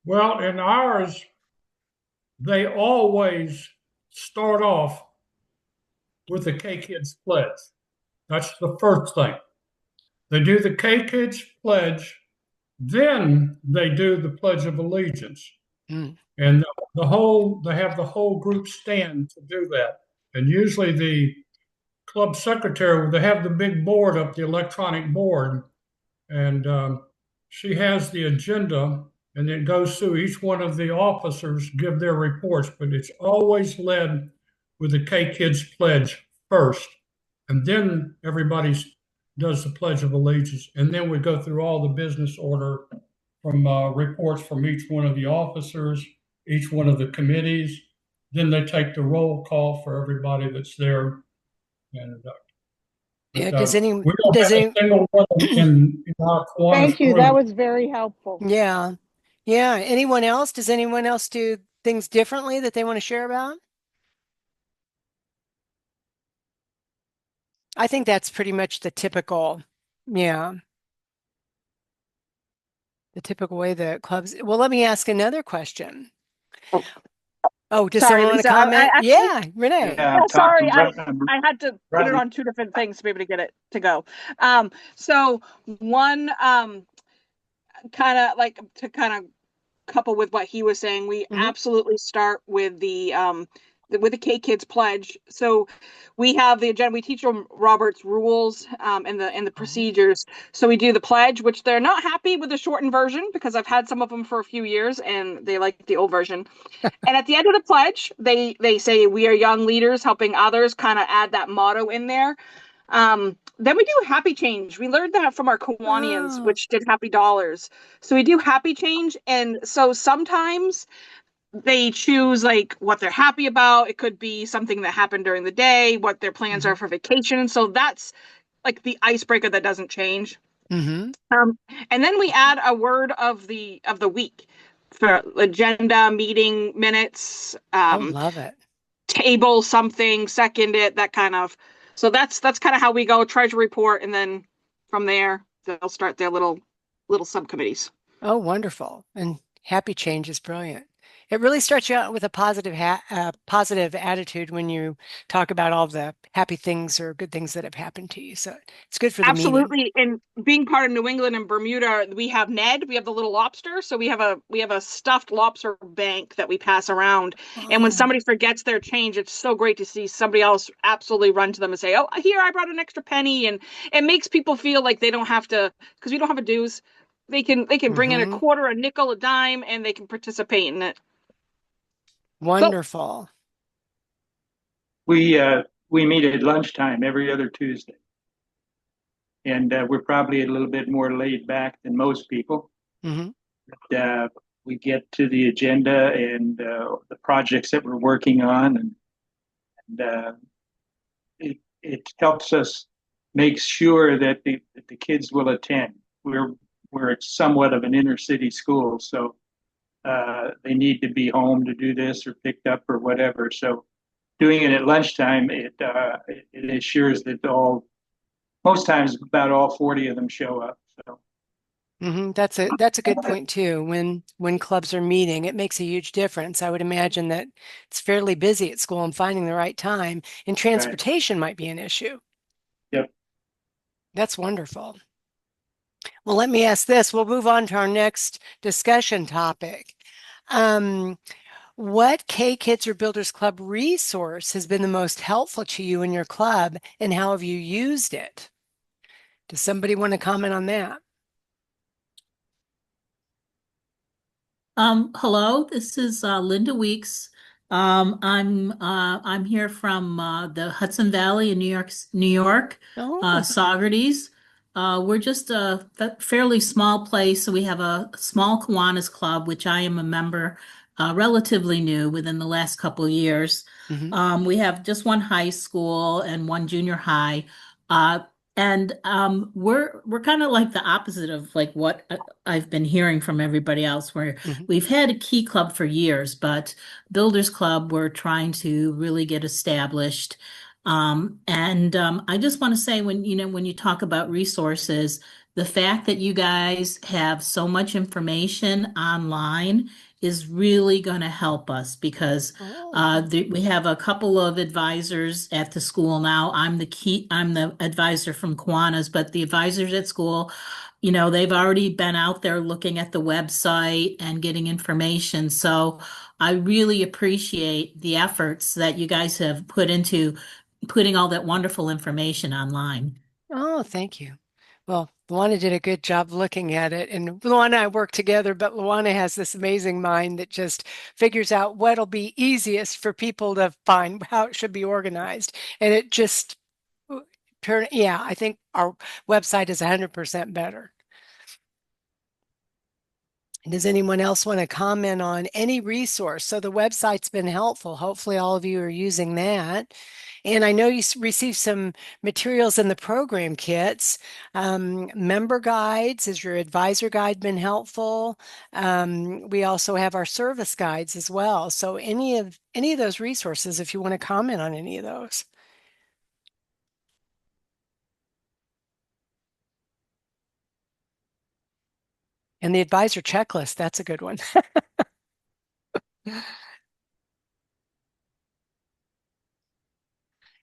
Well, in ours, they always start off with the K Kids Pledge. That's the first thing. They do the K Kids Pledge, then they do the Pledge of Allegiance. Mm. And they have the whole group stand to do that. And usually the club secretary, they have the big board up, the electronic board, and she has the agenda, and it goes through each one of the officers give their reports, but it's always led with the K Kids pledge first, and then everybody does the Pledge of Allegiance, and then we go through all the business order from reports from each one of the officers, each one of the committees. Then they take the roll call for everybody that's there, and Yeah, but we don't does have a any single one in our Kiwanis Thank you. That group. was very helpful. Yeah. Yeah. Anyone else? Does anyone else do things differently that they want to share about? I think that's pretty much yeah, the typical way that clubs. Well, let me ask another question. Oh, does Sorry, someone want to Lisa. I comment? actually, Yeah, Renee. Yeah, yeah, I'm sorry, talking. I had to put it on two different things to be able to get it to go. So one, kind of like to kind of couple with what he was saying, we Hmm. absolutely start with the K Kids pledge. So we have the agenda. We teach them Robert's rules and the procedures. So we do the pledge, which they're not happy with the shortened version because I've had some of them for a few years and they like the old version. And at the end of the pledge, they say we are young leaders helping others. Kind of add that motto in there. Then we do happy change. We learned that from our Kiwanians, Oh. which did happy dollars. So we do happy change. And so sometimes they choose like what they're happy about. It could be something that happened during the day, what their plans are for vacation. So that's like the icebreaker that doesn't change. Mm-hmm. And then we add a word of the week for agenda, meeting minutes, Oh, love it. table something, second it, that kind of. So that's kind of how we go, treasure report, and then from there they'll start their little subcommittees. Oh, wonderful. And happy change is brilliant. It really starts you out with a positive attitude when you talk about all the happy things or good things that have happened to you. So it's good for the meeting. Absolutely. And being part of New England and Bermuda, we have Ned, we have the little lobster. So we have a stuffed lobster bank that we pass around. And when Oh. somebody forgets their change, it's so great to see somebody else absolutely run to them and say, "Oh, here, I brought an extra penny." And it makes people feel like they don't have to, because we don't have a dues. They can bring in a Mm-hmm. quarter, a nickel, a dime, and they can participate in it. So Wonderful. We meet at lunchtime every other Tuesday, and we're probably a little bit more laid back than most people. Mm-hmm. we get to the agenda and the projects that we're working on, and it helps us make sure that the kids will attend. We're somewhat of an inner city school, so they need to be home to do this or picked up or whatever. So doing it at lunchtime, it assures that most times about all 40 of them show up. So That's a good point too. When clubs are meeting, it makes a huge difference. I would imagine that it's fairly busy at school and finding the right time, and right. transportation might be an issue. Yep. That's wonderful. Well, let me ask this. We'll move on to our next discussion topic. Um, what K Kids or Builders Club resource has been the most helpful to you in your club, and how have you used it? Does somebody want to comment on that? Hello, this is Linda Weeks. I'm here from the Hudson Valley in New York, Oh, Saugerties. We're just a fairly small place, so we have a small Kiwanis Club, which I am a member, relatively new within the last couple of years. mhm. We have just one high school and one junior high. Uh, and we're kind of like the opposite of like what I've been hearing from everybody else, where Mhm. we've had a key club for years, but Builders Club we're trying to really get established. I just want to say when you talk about resources, the fact that you guys have so much information online is really going to help us because Oh, we have a couple of advisors at the school now. I'm the advisor from Kiwanis, but the advisors at school, they've already been out there looking at the website and getting information. So I really appreciate the efforts that you guys have put into putting all that wonderful information online. oh, thank you. Well, Luana did a good job looking at it, and Luana and I work together, but Luana has this amazing mind that just figures out what'll be easiest for people to find, how it should be organized. And it just yeah, I think our website is 100% better. Does anyone else want to comment on any resource? So the website's been helpful. Hopefully, all of you are using that. And I know you received some materials in the program kits. Member guides, has your advisor guide been helpful? We also have our service guides as well. So any of those resources, if you want to comment on any of those. And the advisor checklist, that's a good one.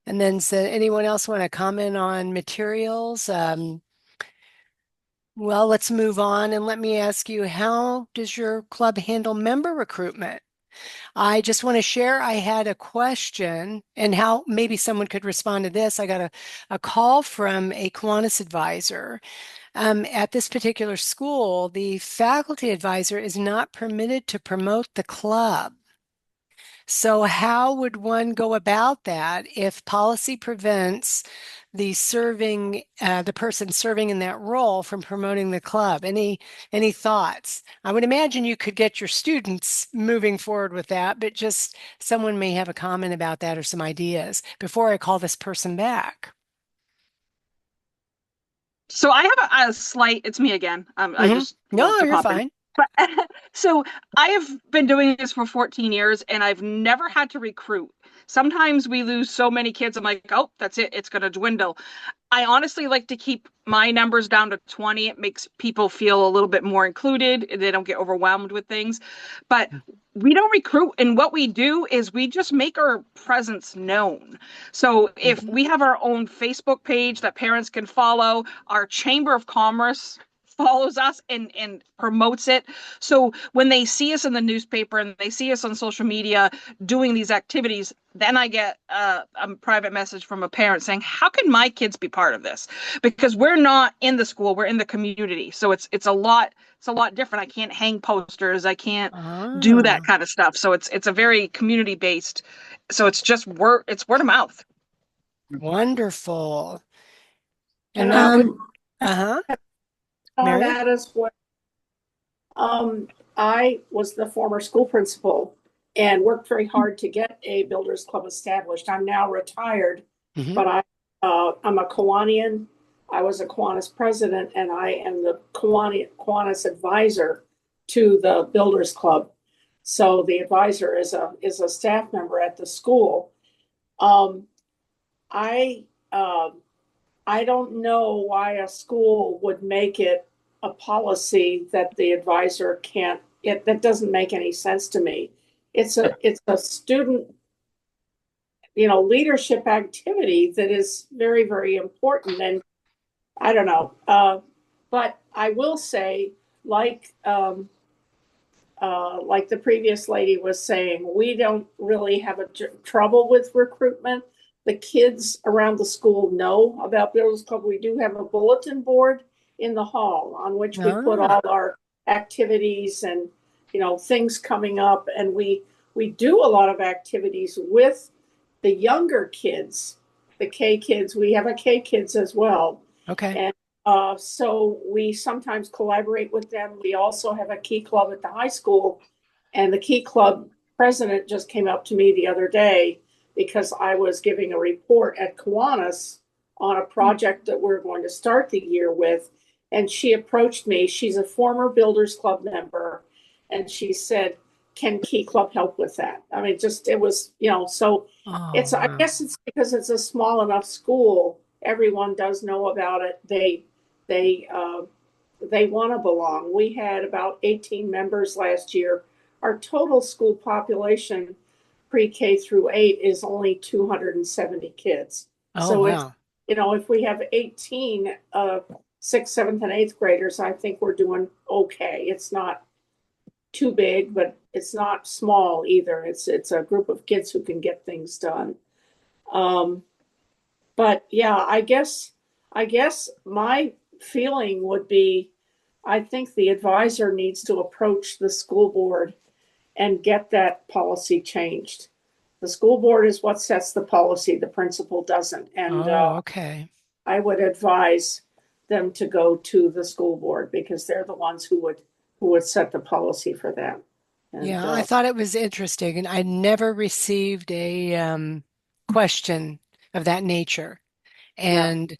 And then, so anyone else want to comment on materials? Well, let's move on and let me ask you, how does your club handle member recruitment? I just want to share, I had a question and how maybe someone could respond to this. I got a call from a Kiwanis advisor. At this particular school, the faculty advisor is not permitted to promote the club. So, how would one go about that if policy prevents the person serving in that role from promoting the club? Any thoughts? I would imagine you could get your students moving forward with that, but just someone may have a comment about that or some ideas before I call this person back. So I have a slight, it's me again. I Hmm. just love No, to you're pop in. fine. But so I have been doing this for 14 years and I've never had to recruit. Sometimes we lose so many kids. I'm like, oh, that's it. It's going to dwindle. I honestly like to keep my numbers down to 20. It makes people feel a little bit more included. They don't get overwhelmed with things. But we don't recruit. And what we do is we just make our presence known. So if Mhm. we have our own Facebook page that parents can follow, our Chamber of Commerce follows us and promotes it. So when they see us in the newspaper and they see us on social media doing these activities, then I get a private message from a parent saying, how can my kids be part of this? Because we're not in the school, we're in the community. So it's a lot different. I can't hang posters, I can't do that Ah, kind of stuff. So it's a very community based. So it's word of mouth. wonderful. And And that would, um, uh-huh, on Mary? that as well. I was the former school principal and worked very hard to get a builders club established. I'm now retired, but I'm a Kiwanian. I was a Kiwanis president, and I am the Kiwanis advisor to the builders club. So the advisor is a staff member at the school. Um, I I don't know why a school would make it a policy that the advisor can't. That doesn't make any sense to me. It's a student, leadership activity that is very, very important. And I don't know, but I will say, like the previous lady was saying, we don't really have trouble with recruitment. The kids around the school know about Builders Club. We do have a bulletin board in the hall on which we put all our activities and things coming up, and we do a lot of activities with the younger kids, the K kids. We have a K kids as well. Okay. And so we sometimes collaborate with them. We also have a Key Club at the high school, and the Key Club president just came up to me the other day because I was giving a report at Kiwanis on a project that we're going to start the year with. And she approached me. She's a former Builders Club member, and she said, "Can Key Club help with that?" I mean, it was, so I guess it's because it's a small enough school. Everyone does know about it. They want to belong. We had about 18 members last year. Our total school population, pre-K through 8, is only 270 kids. Oh, wow. If we have 18 6th, 7th, and 8th graders, I think we're doing okay. It's not too big, but it's not small either. It's a group of kids who can get things done. But yeah, I guess my feeling would be, I think the advisor needs to approach the school board and get that policy changed. The school board is what sets the policy, the principal doesn't. And okay. I would advise them to go to the school board because they're the ones who would set the policy for them. And, Yeah, I thought it was interesting, and I never received a question of that nature. And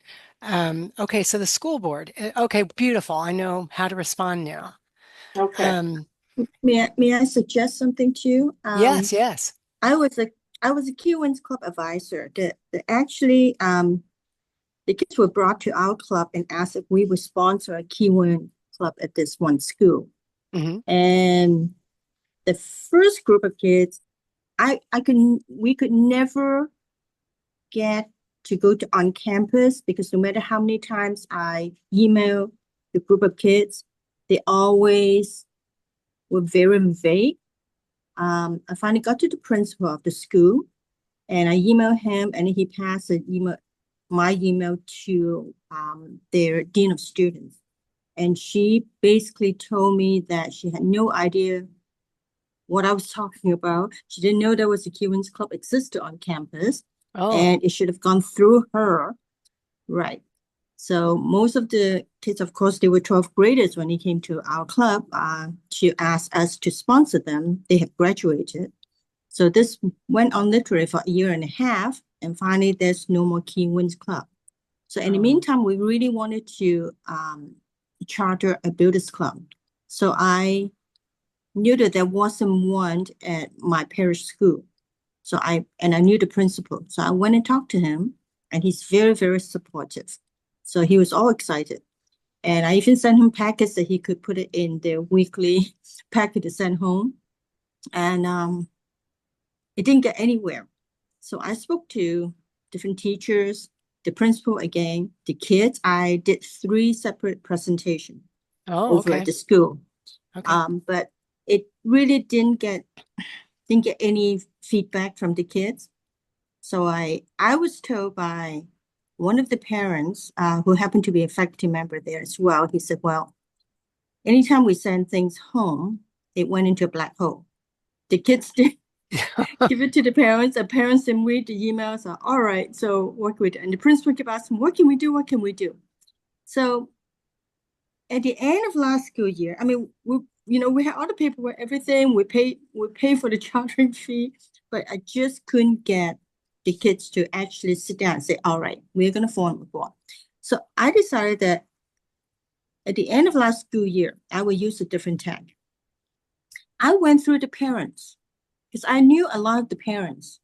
okay, so the school board. Okay, beautiful. I know how to respond now. Okay. May I suggest something to you? Yes, yes. I was a Kiwanis Club advisor. Actually the kids were brought to our club and asked if we would sponsor a Kiwanis Club at this one school. And the first group of kids, we could never get to go to on campus because no matter how many times I email the group of kids, they always were very vague. I finally got to the principal of the school, and I emailed him, and he passed my email to their dean of students, and she basically told me that she had no idea what I was talking about. She didn't know there was a Kiwanis Club existed on campus. And it should have gone through her. Right. So most of the kids, of course, they were 12th graders when they came to our club. She asked us to sponsor them. They have graduated. So this went on literally for a year and a half. And finally, there's no more Kiwanis Club. So in the meantime, we really wanted to charter a builders club. So I knew that there wasn't one at my parish school. So I knew the principal. So I went and talked to him, and he's very, very supportive. So he was all excited. And I even sent him packets that he could put it in their weekly packet to send home. And it didn't get anywhere. So I spoke to different teachers, the principal again, the kids. I did 3 separate presentations over at the school. But it really didn't get any feedback from the kids. So I was told by one of the parents who happened to be a faculty member there as well. He said, well, anytime we send things home, it went into a black hole. The kids did give it to the parents. The parents didn't read the emails. All right, so what can we do? And the principal kept asking, what can we do? What can we do? So at the end of last school year, I mean, we had all the paperwork, everything. We pay for the chartering fee, but I just couldn't get the kids to actually sit down and say, all right, we're going to form a board. So I decided that at the end of last school year, I will use a different tag. I went through the parents because I knew a lot of the parents,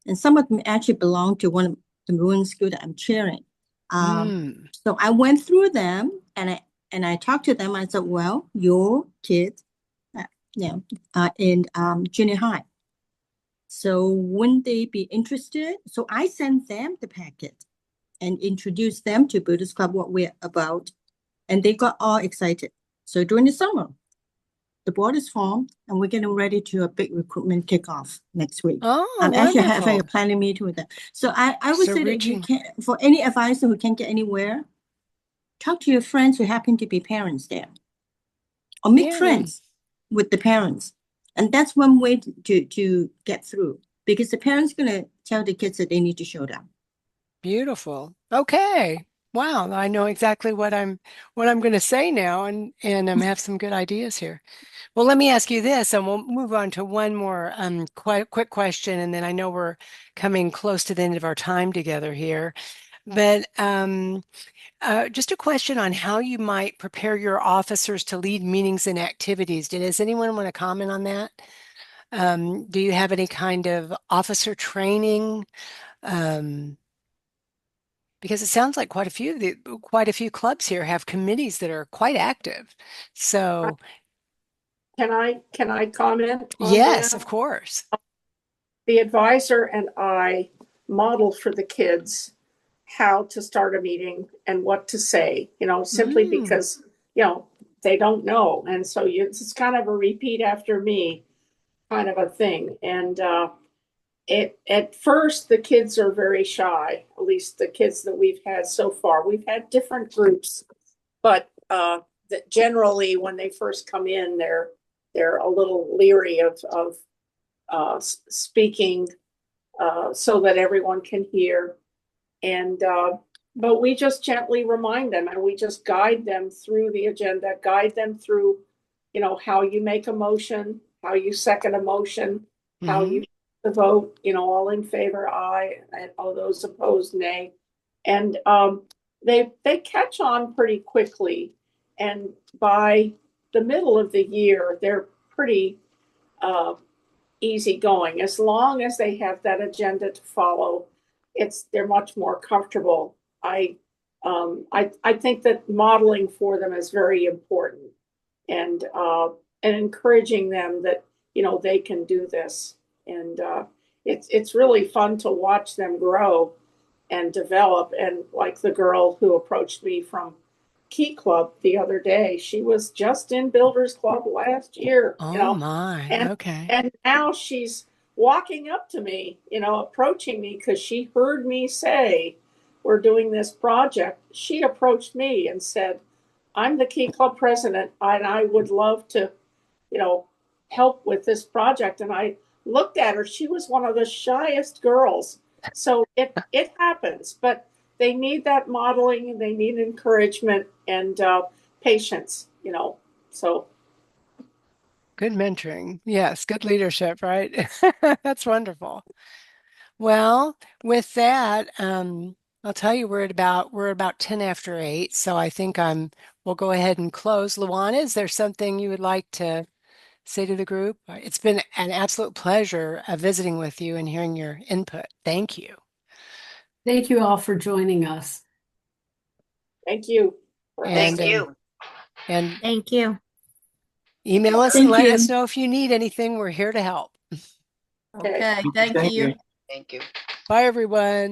and some of them actually belong to one of the Maroon school that I'm chairing. So I went through them and I talked to them. I said, well, your kids, in junior high. So wouldn't they be interested? So I sent them the packet and introduced them to Buddhist Club, what we're about. And they got all excited. So during the summer, the board is formed and we're getting ready to a big recruitment kickoff next week. Oh, I'm actually having a wonderful. planning meeting with them. So I would So say that you reaching. can, for any advisor who can't get anywhere, talk to your friends who happen to be parents there. Or make Yeah. friends with the parents. And that's one way to get through, because the parents going to tell the kids that they need to show them. Beautiful. Okay. Wow. I know exactly what I'm going to say now, and have some good ideas here. Well, let me ask you this, and we'll move on to one more quick question, and then I know we're coming close to the end of our time together here. But just a question on how you might prepare your officers to lead meetings and activities. Does anyone want to comment on that? Do you have any kind of officer training? Because it sounds like quite a few clubs here have committees that are quite active. So Can I comment on yes, that? of course. The advisor and I modeled for the kids how to start a meeting and what to say, simply because, they don't know. And so it's kind of a repeat after me kind of a thing. And at first, the kids are very shy, at least the kids that we've had so far. We've had different groups, but that generally when they first come in, they're a little leery of speaking so that everyone can hear. And but we just gently remind them, and we just guide them through the agenda, guide them through, how you make a motion, how you second a motion, how you vote, all in favor, aye, and all those opposed, nay. And they catch on pretty quickly. And by the middle of the year, they're pretty easygoing. As long as they have that agenda to follow, they're much more comfortable. I think that modeling for them is very important, and encouraging them that they can do this, and it's really fun to watch them grow and develop. And like the girl who approached me from Key Club the other day, she was just in Builders Club last year. Oh my, okay. And now she's walking up to me, approaching me because she heard me say, we're doing this project. She approached me and said, I'm the Key Club president and I would love to, help with this project. And I looked at her. She was one of the shyest girls. So it happens, but they need that modeling and they need encouragement and patience, so. Good mentoring. Yes, good leadership, right? That's wonderful. Well, with that, I'll tell you we're about 10 after 8, so I think we'll go ahead and close. Luana, is there something you would like to say to the group? It's been an absolute pleasure visiting with you and hearing your input. Thank you. Thank you all for joining us. Thank you. And, Thank you. And Thank you. email us and let us know if you need anything. We're here to help. Okay, thank you. Thank you. Bye, everyone.